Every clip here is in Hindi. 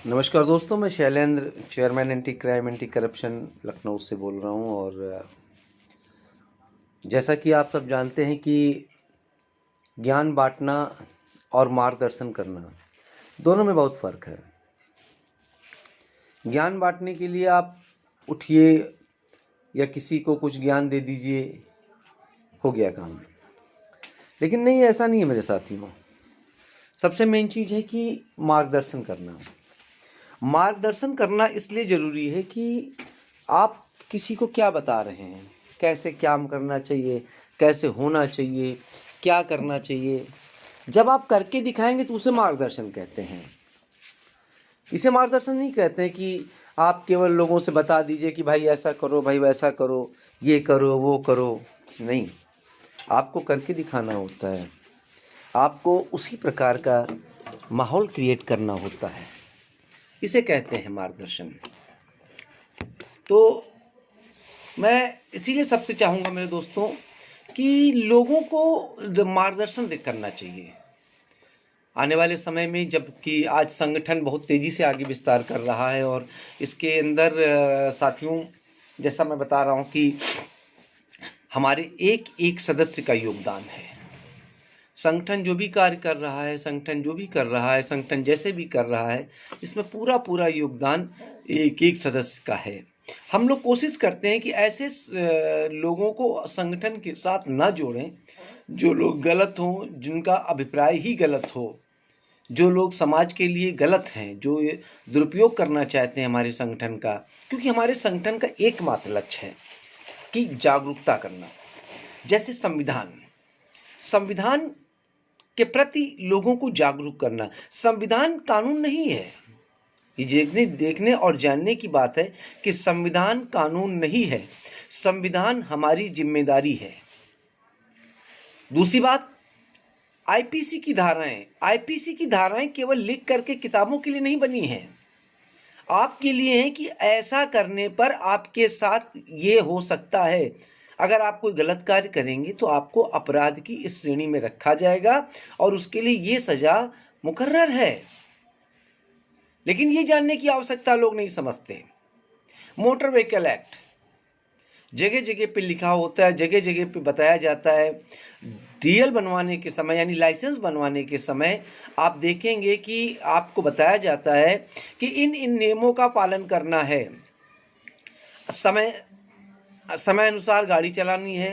नमस्कार दोस्तों, मैं Shailendra, chairman anti crime anti corruption Lucknow से बोल रहा हूं। और जैसा कि आप सब जानते हैं कि ज्ञान बांटना और मार्गदर्शन करना दोनों में बहुत फ़र्क है। ज्ञान बांटने के लिए आप उठिए या किसी को कुछ ज्ञान दे दीजिए, हो गया काम। लेकिन नहीं, ऐसा नहीं है मेरे साथियों। सबसे मेन चीज़ है कि मार्गदर्शन करना। मार्गदर्शन करना इसलिए ज़रूरी है कि आप किसी को क्या बता रहे हैं, कैसे क्या करना चाहिए, कैसे होना चाहिए, क्या करना चाहिए। जब आप करके दिखाएंगे तो उसे मार्गदर्शन कहते हैं। इसे मार्गदर्शन नहीं कहते हैं कि आप केवल लोगों से बता दीजिए कि भाई ऐसा करो, भाई वैसा करो, ये करो, वो करो। नहीं, आपको करके दिखाना होता है। आपको उसी प्रकार का माहौल क्रिएट करना होता है। इसे कहते हैं मार्गदर्शन। तो मैं इसीलिए सबसे चाहूँगा मेरे दोस्तों कि लोगों को मार्गदर्शन करना चाहिए। आने वाले समय में, जबकि आज संगठन बहुत तेज़ी से आगे विस्तार कर रहा है और इसके अंदर साथियों, जैसा मैं बता रहा हूँ कि हमारे एक एक सदस्य का योगदान है। संगठन जो भी कार्य कर रहा है, संगठन जैसे भी कर रहा है, इसमें पूरा योगदान एक एक सदस्य का है। हम लोग कोशिश करते हैं कि ऐसे लोगों को संगठन के साथ ना जोड़ें जो लोग गलत हों, जिनका अभिप्राय ही गलत हो, जो लोग समाज के लिए गलत हैं, जो दुरुपयोग करना चाहते हैं हमारे संगठन का। क्योंकि हमारे संगठन का एकमात्र लक्ष्य है कि जागरूकता करना। जैसे संविधान के प्रति लोगों को जागरूक करना। संविधान कानून नहीं है। ये देखने और जानने की बात है कि संविधान कानून नहीं है, संविधान हमारी जिम्मेदारी है। दूसरी बात, आईपीसी की धाराएं केवल लिख करके किताबों के लिए नहीं बनी हैं, आपके लिए हैं कि ऐसा करने पर आपके साथ ये हो सकता है। अगर आप कोई गलत कार्य करेंगे तो आपको अपराध की इस श्रेणी में रखा जाएगा और उसके लिए ये सजा मुकर्रर है। लेकिन ये जानने की आवश्यकता लोग नहीं समझते। मोटर व्हीकल एक्ट जगह जगह पे लिखा होता है, जगह जगह पे बताया जाता है। डीएल बनवाने के समय यानी लाइसेंस बनवाने के समय आप देखेंगे कि आपको बताया जाता है कि इन नियमों का पालन करना है। समय अनुसार गाड़ी चलानी है,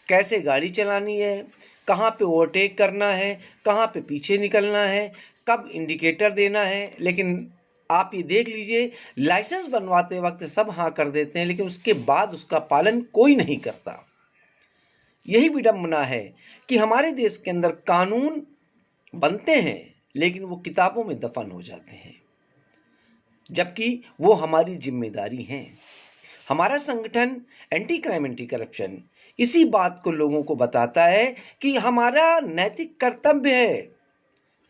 कैसे गाड़ी चलानी है, कहाँ पे ओवरटेक करना है, कहाँ पे पीछे निकलना है, कब इंडिकेटर देना है। लेकिन आप ये देख लीजिए, लाइसेंस बनवाते वक्त सब हाँ कर देते हैं, लेकिन उसके बाद उसका पालन कोई नहीं करता। यही विडंबना है कि हमारे देश के अंदर कानून बनते हैं लेकिन वो किताबों में दफन हो जाते हैं, जबकि वो हमारी जिम्मेदारी है। हमारा संगठन एंटी क्राइम एंटी करप्शन इसी बात को लोगों को बताता है कि हमारा नैतिक कर्तव्य है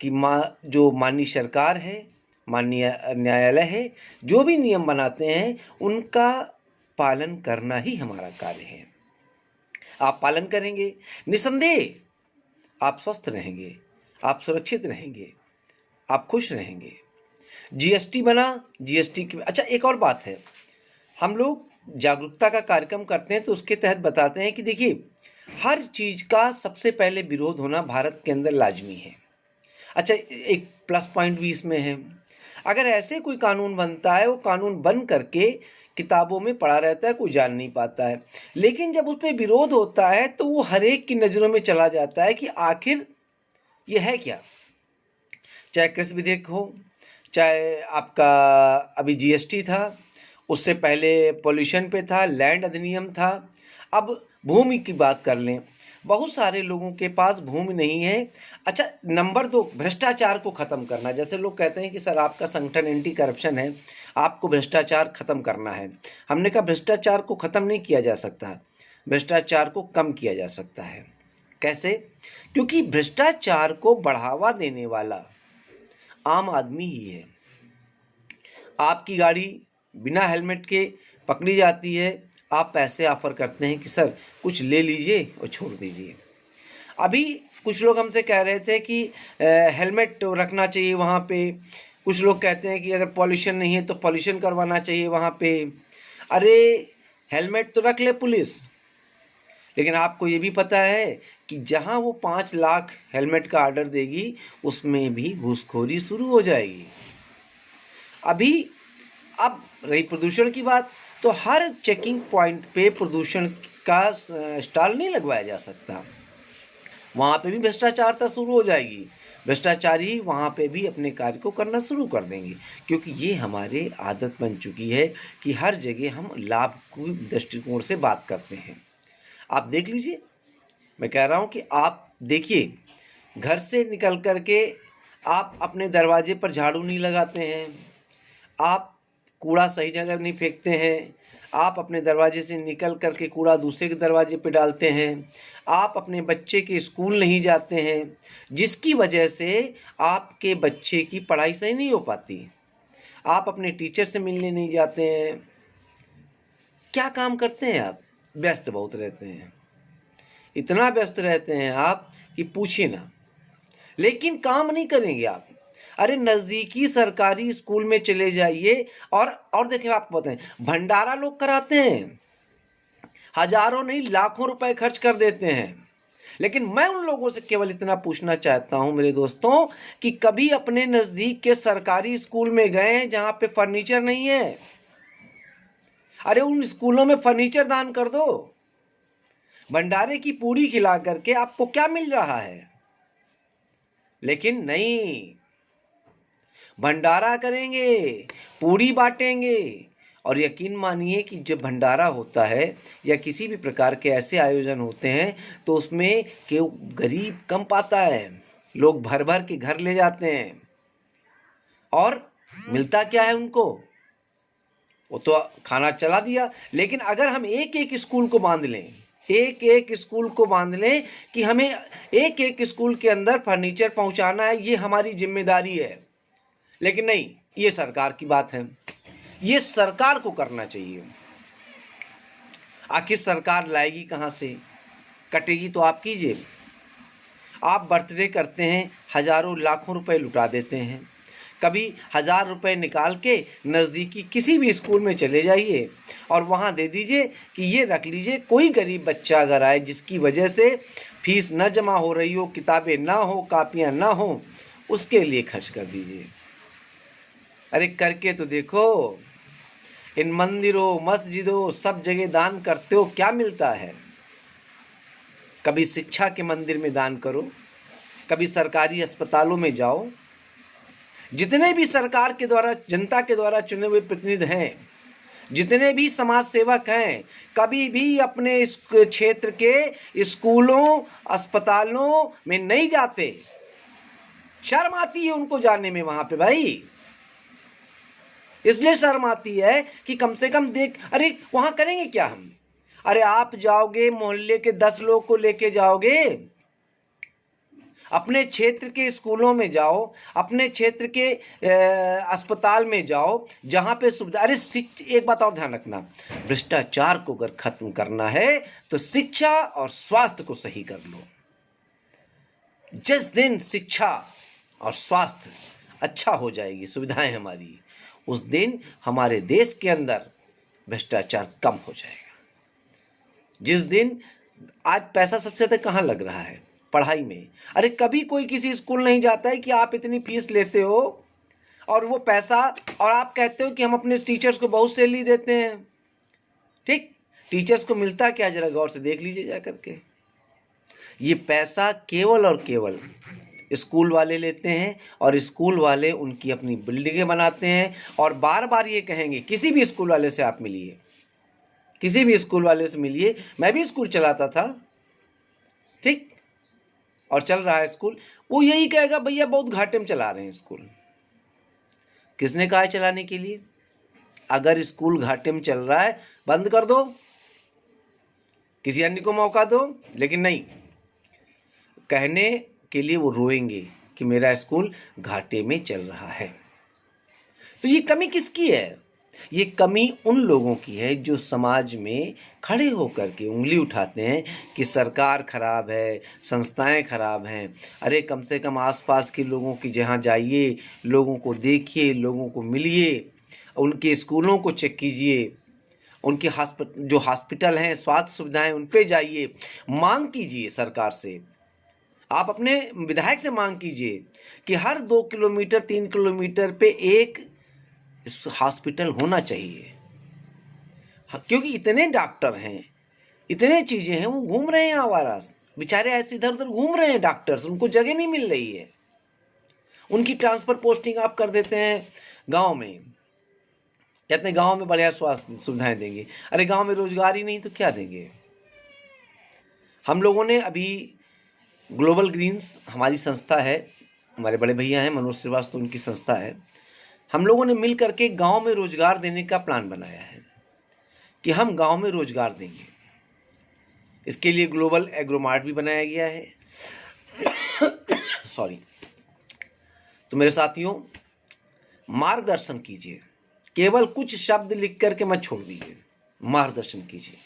कि जो माननीय सरकार है, माननीय न्यायालय है, जो भी नियम बनाते हैं उनका पालन करना ही हमारा कार्य है। आप पालन करेंगे, निसंदेह आप स्वस्थ रहेंगे, आप सुरक्षित रहेंगे, आप खुश रहेंगे। जीएसटी बना, जीएसटी की अच्छा एक और बात है, हम लोग जागरूकता का कार्यक्रम करते हैं तो उसके तहत बताते हैं कि देखिए, हर चीज का सबसे पहले विरोध होना भारत के अंदर लाजमी है। अच्छा, एक प्लस पॉइंट भी इसमें है। अगर ऐसे कोई कानून बनता है, वो कानून बन करके किताबों में पढ़ा रहता है, कोई जान नहीं पाता है। लेकिन जब उस पर विरोध होता है तो वो हर एक की नजरों में चला जाता है कि आखिर ये है क्या। चाहे कृषि विधेयक हो, चाहे आपका अभी जीएसटी था, उससे पहले पॉल्यूशन पे था, लैंड अधिनियम था। अब भूमि की बात कर लें, बहुत सारे लोगों के पास भूमि नहीं है। अच्छा, नंबर 2, भ्रष्टाचार को ख़त्म करना। जैसे लोग कहते हैं कि सर आपका संगठन एंटी करप्शन है, आपको भ्रष्टाचार ख़त्म करना है। हमने कहा भ्रष्टाचार को ख़त्म नहीं किया जा सकता, भ्रष्टाचार को कम किया जा सकता है। कैसे? क्योंकि भ्रष्टाचार को बढ़ावा देने वाला आम आदमी ही है। आपकी गाड़ी बिना हेलमेट के पकड़ी जाती है, आप पैसे ऑफर करते हैं कि सर कुछ ले लीजिए और छोड़ दीजिए। अभी कुछ लोग हमसे कह रहे थे कि हेलमेट रखना चाहिए वहाँ पे, कुछ लोग कहते हैं कि अगर पॉल्यूशन नहीं है तो पॉल्यूशन करवाना चाहिए वहाँ पे। अरे हेलमेट तो रख ले पुलिस, लेकिन आपको ये भी पता है कि जहाँ वो 5 लाख हेलमेट का ऑर्डर देगी उसमें भी घूसखोरी शुरू हो जाएगी। अभी अब रही प्रदूषण की बात, तो हर चेकिंग पॉइंट पे प्रदूषण का स्टॉल नहीं लगवाया जा सकता। वहाँ पे भी भ्रष्टाचारता शुरू हो जाएगी। भ्रष्टाचारी वहाँ पे भी अपने कार्य को करना शुरू कर देंगे, क्योंकि ये हमारे आदत बन चुकी है कि हर जगह हम लाभ की दृष्टिकोण से बात करते हैं। आप देख लीजिए, मैं कह रहा हूँ कि आप देखिए, घर से निकल कर के आप अपने दरवाजे पर झाड़ू नहीं लगाते हैं, आप कूड़ा सही जगह नहीं फेंकते हैं, आप अपने दरवाजे से निकल कर के कूड़ा दूसरे के दरवाजे पे डालते हैं, आप अपने बच्चे के स्कूल नहीं जाते हैं, जिसकी वजह से आपके बच्चे की पढ़ाई सही नहीं हो पाती, आप अपने टीचर से मिलने नहीं जाते हैं। क्या काम करते हैं आप? व्यस्त बहुत रहते हैं, इतना व्यस्त रहते हैं आप कि पूछिए ना, लेकिन काम नहीं करेंगे आप। अरे नज़दीकी सरकारी स्कूल में चले जाइए और देखिए, आपको बताएं, भंडारा लोग कराते हैं, हजारों नहीं लाखों रुपए खर्च कर देते हैं। लेकिन मैं उन लोगों से केवल इतना पूछना चाहता हूं मेरे दोस्तों, कि कभी अपने नज़दीक के सरकारी स्कूल में गए जहां पे फर्नीचर नहीं है? अरे उन स्कूलों में फर्नीचर दान कर दो। भंडारे की पूड़ी खिला करके आपको क्या मिल रहा है? लेकिन नहीं, भंडारा करेंगे, पूड़ी बांटेंगे। और यकीन मानिए कि जब भंडारा होता है या किसी भी प्रकार के ऐसे आयोजन होते हैं तो उसमें केवल गरीब कम पाता है, लोग भर भर के घर ले जाते हैं। और मिलता क्या है उनको? वो तो खाना चला दिया। लेकिन अगर हम एक एक स्कूल को बांध लें, एक एक स्कूल को बांध लें कि हमें एक एक स्कूल के अंदर फर्नीचर पहुंचाना है, ये हमारी जिम्मेदारी है। लेकिन नहीं, ये सरकार की बात है, ये सरकार को करना चाहिए। आखिर सरकार लाएगी कहाँ से? कटेगी तो आपकी जेब। आप बर्थडे करते हैं, हजारों लाखों रुपए लुटा देते हैं। कभी 1000 रुपए निकाल के नज़दीकी किसी भी स्कूल में चले जाइए और वहाँ दे दीजिए कि ये रख लीजिए, कोई गरीब बच्चा अगर आए जिसकी वजह से फीस न जमा हो रही हो, किताबें ना हो, कापियाँ ना हो, उसके लिए खर्च कर दीजिए। अरे करके तो देखो, इन मंदिरों मस्जिदों सब जगह दान करते हो, क्या मिलता है? कभी शिक्षा के मंदिर में दान करो, कभी सरकारी अस्पतालों में जाओ। जितने भी सरकार के द्वारा, जनता के द्वारा चुने हुए प्रतिनिधि हैं, जितने भी समाज सेवक हैं, कभी भी अपने इस क्षेत्र के स्कूलों अस्पतालों में नहीं जाते। शर्म आती है उनको जाने में वहां पे भाई। इसलिए शर्म आती है कि कम से कम देख, अरे वहां करेंगे क्या हम? अरे आप जाओगे, मोहल्ले के 10 लोग को लेके जाओगे, अपने क्षेत्र के स्कूलों में जाओ, अपने क्षेत्र के अस्पताल में जाओ जहां पे सुविधा। अरे एक बात और ध्यान रखना, भ्रष्टाचार को अगर खत्म करना है तो शिक्षा और स्वास्थ्य को सही कर लो। जिस दिन शिक्षा और स्वास्थ्य अच्छा हो जाएगी, सुविधाएं हमारी, उस दिन हमारे देश के अंदर भ्रष्टाचार कम हो जाएगा। जिस दिन, आज पैसा सबसे ज्यादा कहाँ लग रहा है? पढ़ाई में। अरे कभी कोई किसी स्कूल नहीं जाता है कि आप इतनी फीस लेते हो और वो पैसा, और आप कहते हो कि हम अपने टीचर्स को बहुत सैलरी देते हैं। ठीक, टीचर्स को मिलता क्या, जरा गौर से देख लीजिए जा करके। ये पैसा केवल और केवल स्कूल वाले लेते हैं और स्कूल वाले उनकी अपनी बिल्डिंगें बनाते हैं। और बार बार ये कहेंगे, किसी भी स्कूल वाले से आप मिलिए, किसी भी स्कूल वाले से मिलिए, मैं भी स्कूल चलाता था, ठीक, और चल रहा है स्कूल, वो यही कहेगा, भैया बहुत घाटे में चला रहे हैं स्कूल। किसने कहा है चलाने के लिए? अगर स्कूल घाटे में चल रहा है, बंद कर दो, किसी अन्य को मौका दो। लेकिन नहीं, कहने के लिए वो रोएंगे कि मेरा स्कूल घाटे में चल रहा है। तो ये कमी किसकी है? ये कमी उन लोगों की है जो समाज में खड़े होकर के उंगली उठाते हैं कि सरकार खराब है, संस्थाएं खराब हैं। अरे कम से कम आसपास के लोगों की जहाँ जाइए, लोगों को देखिए, लोगों को मिलिए, उनके स्कूलों को चेक कीजिए, उनके जो हॉस्पिटल हैं, स्वास्थ्य सुविधाएं, उन पे जाइए, मांग कीजिए सरकार से। आप अपने विधायक से मांग कीजिए कि हर 2 किलोमीटर 3 किलोमीटर पे एक हॉस्पिटल होना चाहिए। क्योंकि इतने डॉक्टर हैं, इतने चीज़ें हैं, वो घूम रहे हैं आवारा, बेचारे ऐसे इधर उधर घूम रहे हैं डॉक्टर्स, उनको जगह नहीं मिल रही है। उनकी ट्रांसफ़र पोस्टिंग आप कर देते हैं गांव में, कहते हैं गांव में बढ़िया स्वास्थ्य सुविधाएं देंगे। अरे गांव में रोजगार ही नहीं तो क्या देंगे। हम लोगों ने अभी ग्लोबल ग्रीन्स हमारी संस्था है, हमारे बड़े भैया हैं मनोज श्रीवास्तव, उनकी संस्था है। हम लोगों ने मिल करके गांव में रोजगार देने का प्लान बनाया है कि हम गांव में रोजगार देंगे। इसके लिए ग्लोबल एग्रो मार्ट भी बनाया गया है। सॉरी। तो मेरे साथियों, मार्गदर्शन कीजिए, केवल कुछ शब्द लिख करके मत छोड़ दीजिए, मार्गदर्शन कीजिए।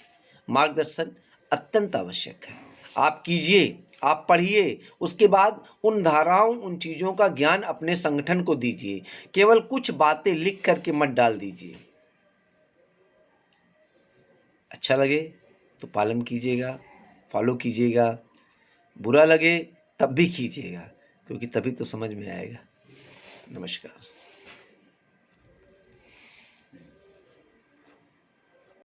मार्गदर्शन अत्यंत आवश्यक है। आप कीजिए, आप पढ़िए, उसके बाद उन धाराओं, उन चीज़ों का ज्ञान अपने संगठन को दीजिए। केवल कुछ बातें लिख करके मत डाल दीजिए। अच्छा लगे तो पालन कीजिएगा, फॉलो कीजिएगा, बुरा लगे तब भी कीजिएगा, क्योंकि तभी तो समझ में आएगा। नमस्कार।